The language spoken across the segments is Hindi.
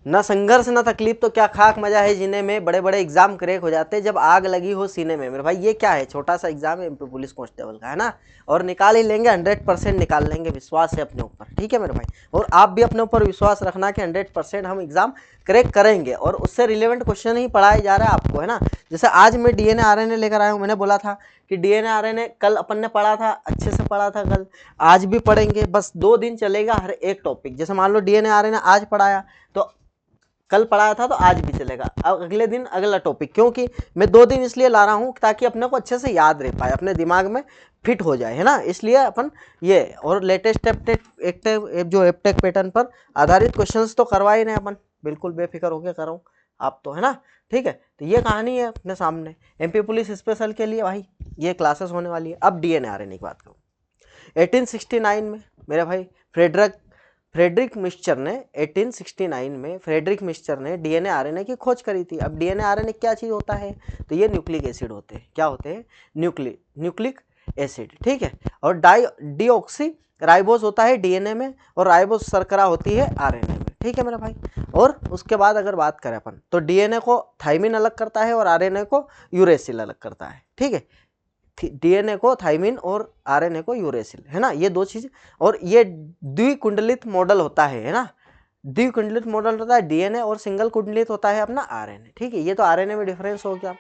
ना संघर्ष ना तकलीफ तो क्या खाक मजा है जीने में, बड़े बड़े एग्जाम क्रैक हो जाते हैं जब आग लगी हो सीने में। मेरे भाई ये क्या है, छोटा सा एग्जाम है एमपी पुलिस कांस्टेबल का, है ना, और निकाल ही लेंगे, 100% निकाल लेंगे, विश्वास है अपने ऊपर, ठीक है मेरे भाई। और आप भी अपने ऊपर विश्वास रखना कि 100% हम एग्जाम क्रैक करेंगे, और उससे रिलेवेंट क्वेश्चन ही पढ़ाया जा रहा है आपको, है ना। जैसे आज मैं डीएनए आरएनए लेकर आया हूँ, मैंने बोला था कि डीएनए आरएनए कल अपन ने पढ़ा था, अच्छे से पढ़ा था कल, आज भी पढ़ेंगे, बस 2 दिन चलेगा हर एक टॉपिक। जैसे मान लो डीएनए आरएनए आज पढ़ाया तो कल पढ़ाया था तो आज भी चलेगा, अब अगले दिन अगला टॉपिक, क्योंकि मैं 2 दिन इसलिए ला रहा हूँ ताकि अपने को अच्छे से याद रह पाए, अपने दिमाग में फिट हो जाए, है ना। इसलिए अपन ये और लेटेस्ट जो एपटेक पैटर्न पर आधारित क्वेश्चंस तो करवा ही रहे अपन, बिल्कुल बेफिक्र होकर कर रहा हूँ आप तो, है ना। ठीक है, तो ये कहानी है अपने सामने एमपी पुलिस स्पेशल के लिए भाई, ये क्लासेस होने वाली है। अब डीएनए आरएनए की बात करूँ, 1869 में मेरे भाई फ्रेडरिक मिक्सचर ने 1869 में फ्रेडरिक मिक्सचर ने डीएनए आरएनए की खोज करी थी। अब डीएनए आरएनए क्या चीज़ होता है, तो ये न्यूक्लिक एसिड होते हैं। क्या होते हैं, न्यूक्लिक एसिड, ठीक है। और डीऑक्सी राइबोज होता है डीएनए में, और राइबोज शर्करा होती है आरएनए में, ठीक है मेरे भाई। और उसके बाद अगर बात करें अपन, तो डीएनए को थाइमिन अलग करता है और आरएनए को यूरेसिल अलग करता है, ठीक है। डीएनए को थाइमिन और आरएनए को यूरेसिल, है ना, ये 2 चीज। और ये द्विकुंडलित मॉडल होता है ना, द्विकुंडलित मॉडल होता है डीएनए, और सिंगल कुंडलित होता है अपना आरएनए, ठीक है। ये तो आरएनए में डिफरेंस हो गया।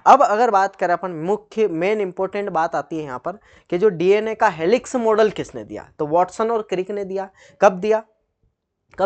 अब अगर बात करें अपन, मुख्य मेन इंपॉर्टेंट बात आती है यहाँ पर कि जो डीएनए का हेलिक्स मॉडल किसने दिया, तो वाटसन और क्रिक ने दिया। कब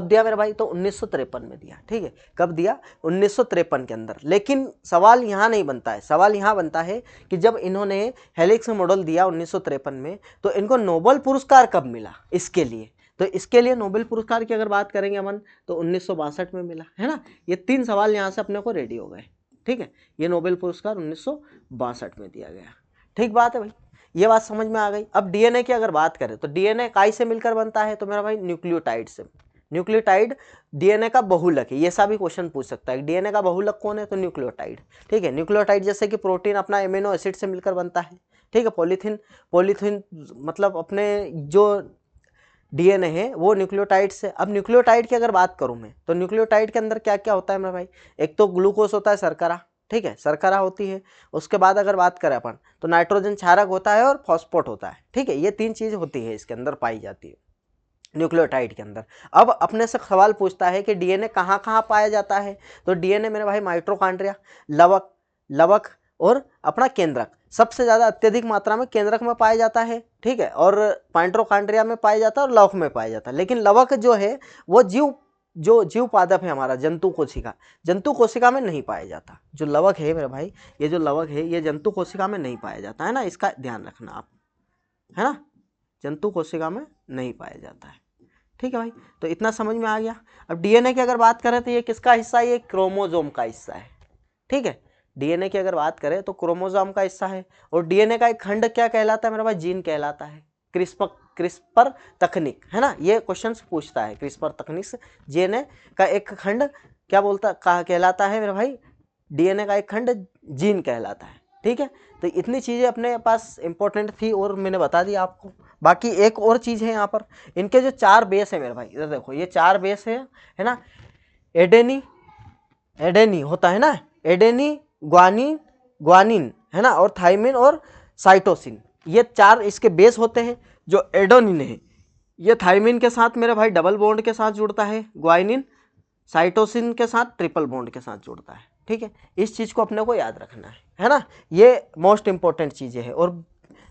दिया मेरे भाई, तो 1953 में दिया, ठीक है। कब दिया, 1953 के अंदर। लेकिन सवाल यहाँ नहीं बनता है, सवाल यहाँ बनता है कि जब इन्होंने हेलिक्स मॉडल दिया 1953 में, तो इनको नोबेल पुरस्कार कब मिला इसके लिए, तो इसके लिए नोबेल पुरस्कार की अगर बात करेंगे अपन तो 1962 में मिला, है ना। ये 3 सवाल यहाँ से अपने को रेडी हो गए, ठीक है। ये नोबेल पुरस्कार 1962 में दिया गया, ठीक बात है भाई, ये बात समझ में आ गई। अब डीएनए की अगर बात करें तो डीएनए काई से मिलकर बनता है, तो मेरा भाई न्यूक्लियोटाइड से। न्यूक्लियोटाइड डीएनए का बहुलक है, ये सा भी क्वेश्चन पूछ सकता है, डीएनए का बहुलक कौन है, तो न्यूक्लियोटाइड, ठीक है। न्यूक्लियोटाइड जैसे कि प्रोटीन अपना एमिनो एसिड से मिलकर बनता है, ठीक है। पॉलीथीन मतलब अपने जो डीएनए है वो न्यूक्लियोटाइड से। अब न्यूक्लियोटाइड की अगर बात करूं मैं, तो न्यूक्लियोटाइड के अंदर क्या क्या होता है मेरे भाई, एक तो ग्लूकोज होता है, शर्करा, ठीक है, शर्करा होती है। उसके बाद अगर बात करें अपन तो नाइट्रोजन क्षारक होता है और फॉस्फेट होता है, ठीक है। ये 3 चीज होती है इसके अंदर पाई जाती है न्यूक्लियोटाइड के अंदर। अब अपने से सवाल पूछता है कि डीएनए कहाँ कहाँ पाया जाता है, तो डीएनए मेरे भाई माइटोकॉन्ड्रिया, लवक और अपना केंद्रक, सबसे ज्यादा अत्यधिक मात्रा में केंद्रक में पाया जाता है, ठीक है। और माइटोकॉन्ड्रिया में पाया जाता है और लवक में पाया जाता है। लेकिन लवक जो है वो जीव पादप है हमारा, जंतु कोशिका में नहीं पाया जाता। जो लवक है मेरे भाई, ये जो लवक है ये जंतु कोशिका में नहीं पाया जाता, है ना, इसका ध्यान रखना आप, है ना, जंतु कोशिका में नहीं पाया जाता है, ठीक है भाई। तो इतना समझ में आ गया। अब डीएनए की अगर बात करें तो ये किसका हिस्सा है, ये क्रोमोसोम का हिस्सा है, ठीक है। डीएनए की अगर बात करें तो क्रोमोसोम का हिस्सा है। और डीएनए का एक खंड क्या कहलाता है मेरे भाई, जीन कहलाता है। क्रिस्पर तकनीक, है ना, ये क्वेश्चन पूछता है, क्रिस्पर तकनीक से डीएनए का एक खंड क्या कहलाता है मेरे भाई, डीएनए का एक खंड जीन कहलाता है, ठीक है। तो इतनी चीजें अपने पास इंपॉर्टेंट थी और मैंने बता दिया आपको। बाकी एक और चीज है यहाँ पर, इनके जो 4 बेस है मेरे भाई, इधर देखो ये 4 बेस है ना, एडेनी होता है ना, एडेनी, ग्वानिन है ना, और थाइमिन और साइटोसिन, ये 4 इसके बेस होते हैं। जो एडेनिन है ये थाइमिन के साथ मेरे भाई डबल बॉन्ड के साथ जुड़ता है, ग्वानिन साइटोसिन के साथ ट्रिपल बॉन्ड के साथ जुड़ता है, ठीक है। इस चीज को अपने को याद रखना है ना, ये मोस्ट इंपॉर्टेंट चीजें है। और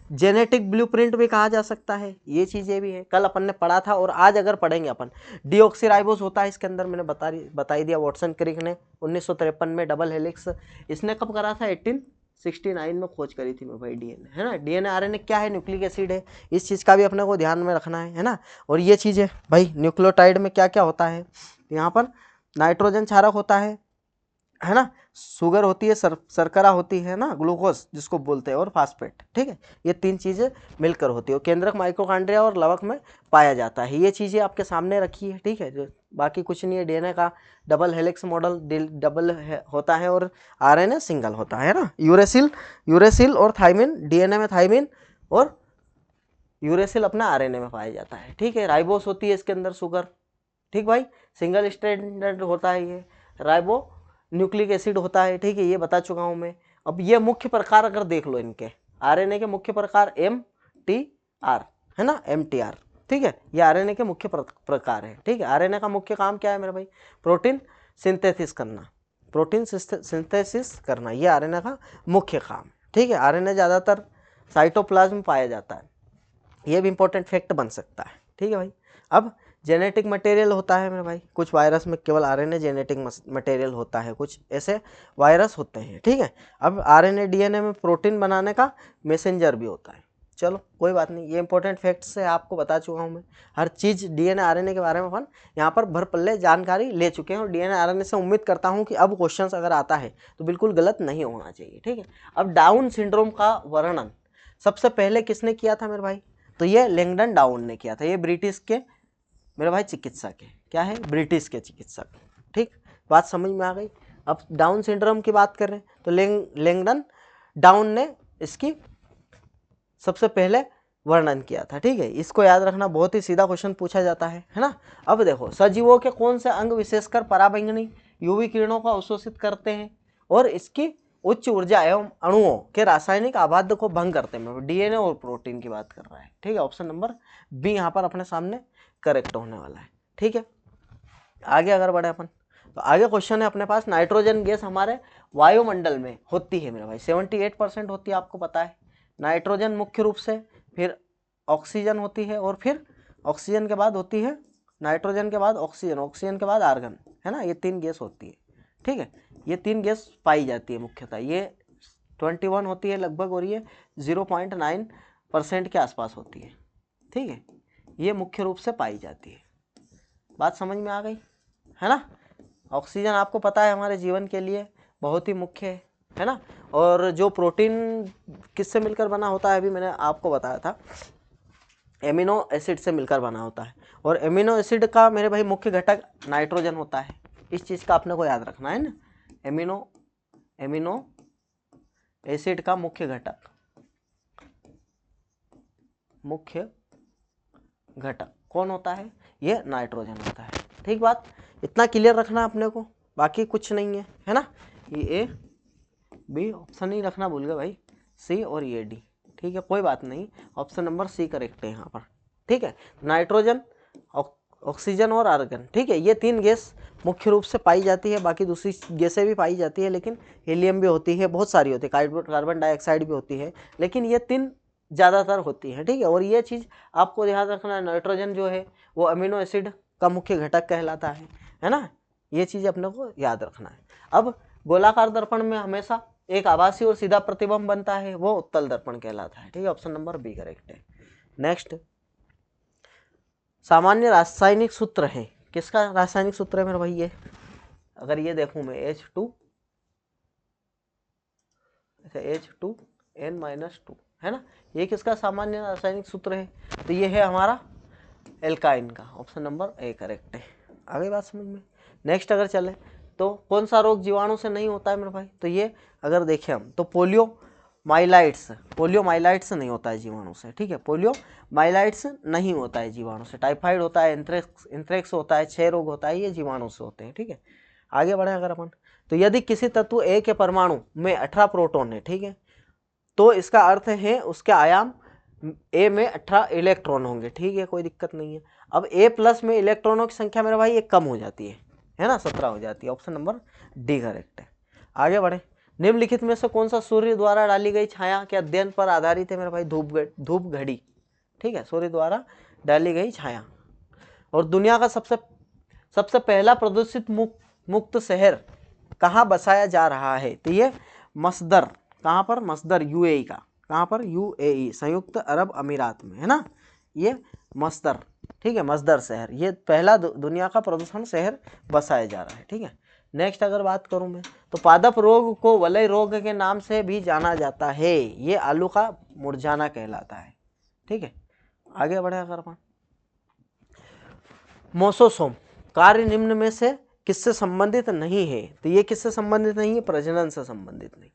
जेनेटिक ब्लूप्रिंट भी कहा जा सकता है, ये चीजें भी है, कल अपन ने पढ़ा था और आज अगर पढ़ेंगे अपन। डीऑक्सीराइबोस होता है इसके अंदर, मैंने बता ही दिया, वाटसन क्रिक ने 1953 में डबल हेलिक्स, इसने कब करा था, 1869 में खोज करी थी मैं भाई डीएनए, है ना। डीएनए आरएनए क्या है, न्यूक्लिक एसिड है, इस चीज का भी अपने को ध्यान में रखना है ना। और ये चीजें भाई न्यूक्लियोटाइड में क्या क्या होता है, यहाँ पर नाइट्रोजन क्षारक होता है ना, शुगर होती है, शर्करा होती है ना, ग्लूकोज जिसको बोलते हैं, और फास्फेट, ठीक है। ये 3 चीजें मिलकर होती है। केंद्रक माइटोकॉन्ड्रिया और लवक में पाया जाता है। ये चीजें आपके सामने रखी है, ठीक है। जो बाकी कुछ नहीं है, डीएनए का डबल हेलिक्स मॉडल डबल होता है और आरएनए सिंगल होता है ना। यूरेसिल और थाइमिन, डीएनए में थाइमिन और यूरेसिल अपना आरएनए में पाया जाता है, ठीक है। राइबोस होती है इसके अंदर शुगर, ठीक भाई। सिंगल स्ट्रैंडेड होता है, ये राइबो न्यूक्लिक एसिड होता है, ठीक है, ये बता चुका हूँ मैं। अब ये मुख्य प्रकार अगर देख लो इनके, आरएनए के मुख्य प्रकार MTR है ना, MTR, ठीक है, ये आरएनए के मुख्य प्रकार है, ठीक है। आरएनए का मुख्य काम क्या है मेरे भाई? प्रोटीन सिंथेसिस करना, प्रोटीन सिंथेसिस करना, ये आरएनए का मुख्य काम, ठीक है। आरएनए ज़्यादातर साइटोप्लाज्म में पाया जाता है, ये भी इंपॉर्टेंट फैक्ट बन सकता है, ठीक है भाई। अब जेनेटिक मटेरियल होता है मेरे भाई, कुछ वायरस में केवल आरएनए जेनेटिक मटेरियल होता है, कुछ ऐसे वायरस होते हैं, ठीक है। अब आरएनए डीएनए में प्रोटीन बनाने का मैसेंजर भी होता है। चलो कोई बात नहीं, ये इंपॉर्टेंट फैक्ट्स है, आपको बता चुका हूँ मैं। हर चीज़ डीएनए आरएनए के बारे में अपन यहाँ पर भर पल्ले जानकारी ले चुके हैं, और डीएनए आरएनए से उम्मीद करता हूँ कि अब क्वेश्चन अगर आता है तो बिल्कुल गलत नहीं होना चाहिए, ठीक है। अब डाउन सिंड्रोम का वर्णन सबसे पहले किसने किया था मेरे भाई? तो ये लैंगडन डाउन ने किया था, ये ब्रिटिश के मेरे भाई चिकित्सक है, क्या है? ब्रिटिश के चिकित्सक, ठीक, बात समझ में आ गई। अब डाउन सिंड्रोम की बात कर रहे हैं तो लैंगडन डाउन ने इसकी सबसे पहले वर्णन किया था, ठीक है। इसको याद रखना, बहुत ही सीधा क्वेश्चन पूछा जाता है ना। अब देखो, सजीवों के कौन से अंग विशेषकर पराबैंगनी यूवी किरणों को अवशोषित करते हैं और इसकी उच्च ऊर्जा एवं अणुओं के रासायनिक आबाद को भंग करते हैं? डीएनए और प्रोटीन की बात कर रहा है, ठीक है। ऑप्शन नंबर बी यहाँ पर अपने सामने करेक्ट होने वाला है, ठीक है। आगे अगर बढ़े अपन, तो आगे क्वेश्चन है अपने पास, नाइट्रोजन गैस हमारे वायुमंडल में होती है मेरे भाई 78% होती है, आपको पता है। नाइट्रोजन मुख्य रूप से, फिर ऑक्सीजन होती है, और फिर ऑक्सीजन के बाद होती है, नाइट्रोजन के बाद ऑक्सीजन, ऑक्सीजन के बाद आर्गन, है ना, ये 3 गैस होती है, ठीक है। ये 3 गैस पाई जाती है मुख्यतः, ये 21 होती है लगभग, और ये 0.9% के आसपास होती है, ठीक है। ये मुख्य रूप से पाई जाती है, बात समझ में आ गई है ना। ऑक्सीजन आपको पता है हमारे जीवन के लिए बहुत ही मुख्य है ना। और जो प्रोटीन किससे मिलकर बना होता है, अभी मैंने आपको बताया था, एमिनो एसिड से मिलकर बना होता है, और एमिनो एसिड का मेरे भाई मुख्य घटक नाइट्रोजन होता है। इस चीज़ का आपने को याद रखना है ना। एमिनो एसिड का मुख्य घटक कौन होता है? ये नाइट्रोजन होता है, ठीक बात, इतना क्लियर रखना अपने को, बाकी कुछ नहीं है ना। ये ए बी ऑप्शन नहीं रखना भूल गए भाई, सी और ये डी, ठीक है, कोई बात नहीं, ऑप्शन नंबर सी करेक्ट है यहाँ पर, ठीक है। नाइट्रोजन, ऑक्सीजन और आर्गन, ठीक है, ये 3 गैस मुख्य रूप से पाई जाती है, बाकी दूसरी गैसें भी पाई जाती है, लेकिन हीलियम भी होती है, बहुत सारी होती है, कार्बन डाइऑक्साइड भी होती है, लेकिन ये 3 ज़्यादातर होती है, ठीक है। और ये चीज़ आपको ध्यान रखना है, नाइट्रोजन जो है वो अमीनो एसिड का मुख्य घटक कहलाता है ना, ये चीज़ अपने को याद रखना है। अब गोलाकार दर्पण में हमेशा एक आभासी और सीधा प्रतिबिंब बनता है, वो उत्तल दर्पण कहलाता है, ठीक है, ऑप्शन नंबर बी करेक्ट है। नेक्स्ट, सामान्य रासायनिक सूत्र है, किसका रासायनिक सूत्र है मेरे भाई? ये अगर ये देखूं मैं H2N-2 है ना, ये किसका सामान्य रासायनिक सूत्र है? तो ये है हमारा एल्काइन का, ऑप्शन नंबर ए करेक्ट है। आगे बात समझ में। नेक्स्ट अगर चले तो कौन सा रोग जीवाणु से नहीं होता है मेरे भाई? तो ये अगर देखें हम तो पोलियोमाइलाइट्स नहीं होता है जीवाणु से, ठीक है, पोलियोमाइलाइट्स नहीं होता है जीवाणु से। टाइफाइड होता है, एंथ्रेक्स होता है, क्षय रोग होता है, ये जीवाणु से होते हैं, ठीक है। आगे बढ़े अगर अपन, तो यदि किसी तत्व ए के परमाणु में 18 प्रोटॉन है, ठीक है, तो इसका अर्थ है उसके आयाम ए में 18 इलेक्ट्रॉन होंगे, ठीक है, कोई दिक्कत नहीं है। अब ए प्लस में इलेक्ट्रॉनों की संख्या मेरे भाई ये कम हो जाती है ना, 17 हो जाती है, ऑप्शन नंबर डी करेक्ट है। आगे बढ़े, निम्नलिखित में से कौन सा सूर्य द्वारा डाली गई छाया के अध्ययन पर आधारित है मेरे भाई? धूप घड़ी, ठीक है, सूर्य द्वारा डाली गई छाया। और दुनिया का सबसे पहला प्रदूषित मुक्त शहर कहाँ बसाया जा रहा है? तो ये मसदर, कहाँ पर? मसदर, यूएई का, कहाँ पर? यूएई, संयुक्त अरब अमीरात में, है ना, ये मसदर, ठीक है, मसदर शहर, ये पहला दुनिया का प्रदूषण शहर बसाया जा रहा है, ठीक है। नेक्स्ट अगर बात करूं मैं तो पादप रोग को वलय रोग के नाम से भी जाना जाता है, ये आलू का मुरझाना कहलाता है, ठीक है। आगे बढ़े अगर अपन, मोसोसोम कार्य निम्न में से किससे संबंधित नहीं है? तो ये किससे संबंधित नहीं है? प्रजनन से संबंधित नहीं,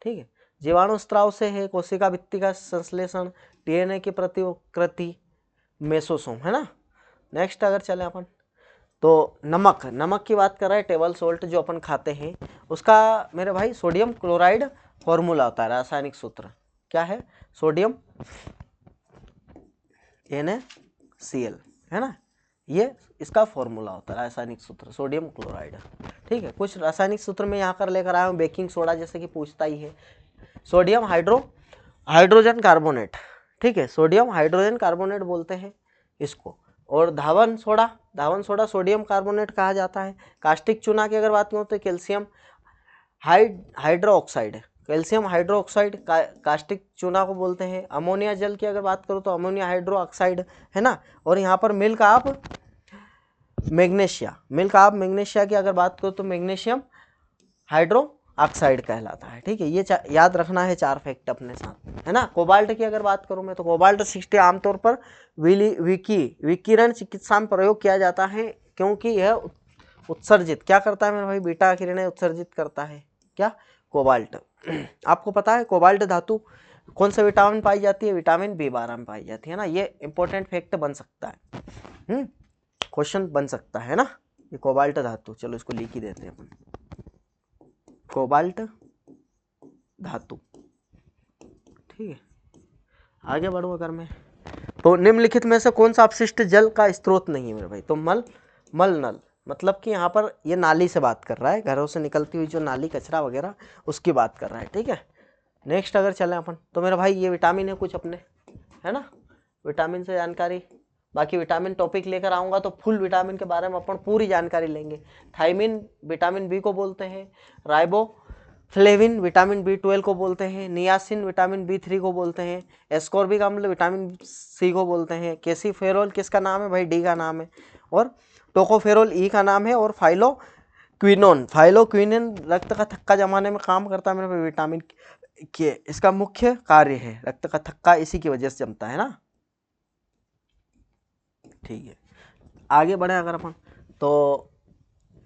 ठीक है। जीवाणु स्त्राव से है, कोशिका भित्ति का संश्लेषण, डीएनए की प्रतिकृति, मेसोसोम, है ना। नेक्स्ट अगर चले अपन तो नमक, नमक की बात कर रहे हैं, टेबल सॉल्ट जो अपन खाते हैं उसका मेरे भाई सोडियम क्लोराइड फॉर्मूला होता है, रासायनिक सूत्र क्या है, सोडियम NaCl, है ना, ये इसका फॉर्मूला होता है रासायनिक सूत्र सोडियम क्लोराइड। ठीक है, कुछ रासायनिक सूत्र में यहाँ कर लेकर आया हूँ, बेकिंग सोडा जैसे कि पूछता ही है, सोडियम हाइड्रोजन कार्बोनेट, ठीक है, सोडियम हाइड्रोजन कार्बोनेट बोलते हैं इसको। और धावन सोडा सोडियम कार्बोनेट कहा जाता है। कास्टिक चूना की अगर बात करूँ तो calcium hydroxide, calcium hydroxide caustic चूना को बोलते हैं। अमोनिया जल की अगर बात करूँ तो अमोनिया हाइड्रोक्साइड, है ना। और यहाँ पर मिल्क ऑफ मैग्नीशिया की अगर बात करूँ तो मैग्नीशियम हाइड्रोक्साइड कहलाता है। ठीक है, ये याद रखना है 4 फैक्ट अपने साथ, है ना। कोबाल्ट की अगर बात करूँ मैं तो कोबाल्ट 60 आमतौर पर विकिरण चिकित्सा में प्रयोग किया जाता है, क्योंकि यह उत्सर्जित क्या करता है मेरे भाई, बीटा किरणें उत्सर्जित करता है, क्या, कोबाल्ट। आपको पता है कोबाल्ट धातु कौन से विटामिन पाई जाती है, विटामिन B12 में पाई जाती है ना। ये इंपॉर्टेंट फैक्ट बन सकता है, क्वेश्चन बन सकता है ना, ये कोबाल्ट धातु। चलो इसको लिख ही देते हैं अपन, कोबाल्ट धातु। ठीक है, आगे बढ़ो अगर मैं, तो निम्नलिखित में से कौन सा अपशिष्ट जल का स्रोत नहीं है मेरे भाई, तो मल नल, मतलब कि यहाँ पर ये नाली से बात कर रहा है, घरों से निकलती हुई जो नाली कचरा वगैरह उसकी बात कर रहा है। ठीक है, नेक्स्ट अगर चलें अपन तो मेरे भाई ये विटामिन है कुछ अपने, है ना, विटामिन से जानकारी। बाकी विटामिन टॉपिक लेकर आऊँगा तो फुल विटामिन के बारे में अपन पूरी जानकारी लेंगे। थायमिन विटामिन B को बोलते हैं, राइबोफ्लेविन विटामिन B12 को बोलते हैं, नियासिन विटामिन B3 को बोलते हैं, एस्कॉर्बिक अम्ल विटामिन C को बोलते हैं, कैसीफेरोल किसका नाम है भाई, D का नाम है, और टोकोफेरोल E का नाम है, और फाइलोक्विनोन रक्त का थक्का जमाने में काम करता है मेरे भाई विटामिन के, इसका मुख्य कार्य है, रक्त का थक्का इसी की वजह से जमता है ना। ठीक है, आगे बढ़े अगर अपन तो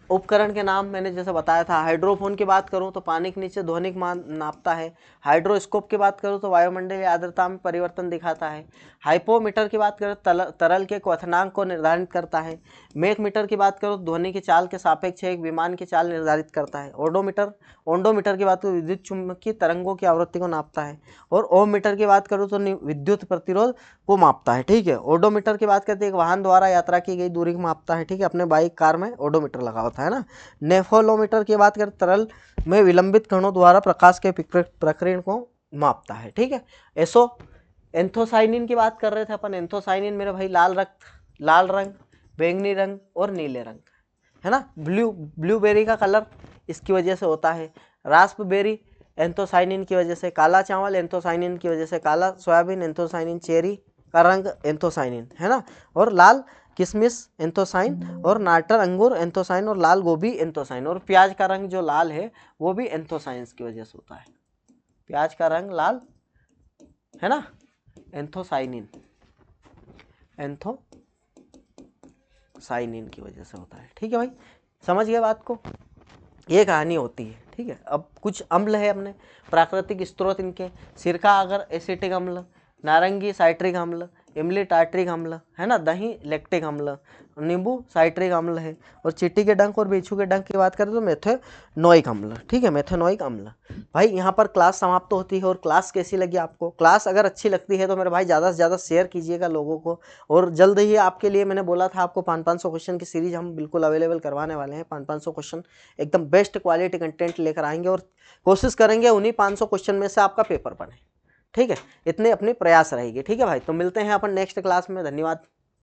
उपकरण के नाम मैंने जैसे बताया था, हाइड्रोफोन की बात करूं तो पानी के नीचे ध्वनिक मान नापता है, हाइड्रोस्कोप की बात करूं तो वायुमंडलीय आर्द्रता में परिवर्तन दिखाता है, हाइपोमीटर की बात करूं तरल के क्वथनांक को निर्धारित करता है, मेघमीटर की बात करूं तो ध्वनि की चाल के सापेक्ष एक विमान की चाल निर्धारित करता है, ओडोमीटर की बात करूँ विद्युत चुंबकीय तरंगों की आवृत्ति को नापता है, और ओममीटर की बात करूँ तो विद्युत प्रतिरोध को मापता है। ठीक है, ओडोमीटर की बात करते हैं एक वाहन द्वारा यात्रा की गई दूरी को मापता है। ठीक है, अपने बाइक कार में ओडोमीटर लगा होता है ना। नेफ्रोलोमीटर की बात करें तरल में विलंबित कणों द्वारा प्रकाश के प्रकीर्ण को मापता है। ठीक है, एंथोसाइनिन की बात कर रहे थे अपन, एंथोसाइनिन मेरे भाई लाल रंग, बैंगनी रंग और नीले रंग, है ना। ब्लूबेरी का कलर इसकी वजह से होता है, रास्पबेरी एंथोसाइनिन की वजह से, काला चावल एंथोसाइनिन की वजह से काला, सोयाबीन एंथोसाइनिन, चेरी का रंग एंथोसाइनिन, है ना, और लाल किशमिश एंथोसाइन, और नाटर अंगूर एंथोसाइन, और लाल गोभी एंथोसाइन, और प्याज का रंग जो लाल है वो भी एंथोसाइंस की वजह से होता है, प्याज का रंग लाल, है ना, एंथोसाइनिन की वजह से होता है। ठीक है भाई, समझ गए बात को, ये कहानी होती है। ठीक है, अब कुछ अम्ल है अपने प्राकृतिक स्रोत इनके, सिरका अगर एसिटिक अम्ल, नारंगी साइट्रिक अम्ल, इमली टार्ट्रिक अम्ल, है ना, दही लैक्टिक अम्ल, नींबू साइट्रिक अम्ल है, और चींटी के डंक और बिच्छू के डंक की बात करें तो मेथेनोइक अम्ल। ठीक है, मेथेनोइक अम्ल। भाई यहाँ पर क्लास समाप्त होती है, और क्लास कैसी लगी आपको, क्लास अगर अच्छी लगती है तो मेरे भाई ज़्यादा से ज़्यादा शेयर कीजिएगा लोगों को, और जल्द ही आपके लिए मैंने बोला था आपको 500 क्वेश्चन की सीरीज हम बिल्कुल अवेलेबल करवाने वाले हैं। 500 क्वेश्चन एकदम बेस्ट क्वालिटी कंटेंट लेकर आएंगे, और कोशिश करेंगे उन्हीं 500 क्वेश्चन में से आपका पेपर बने। ठीक है, इतने अपनी प्रयास रहेगी। ठीक है भाई, तो मिलते हैं अपन नेक्स्ट क्लास में, धन्यवाद।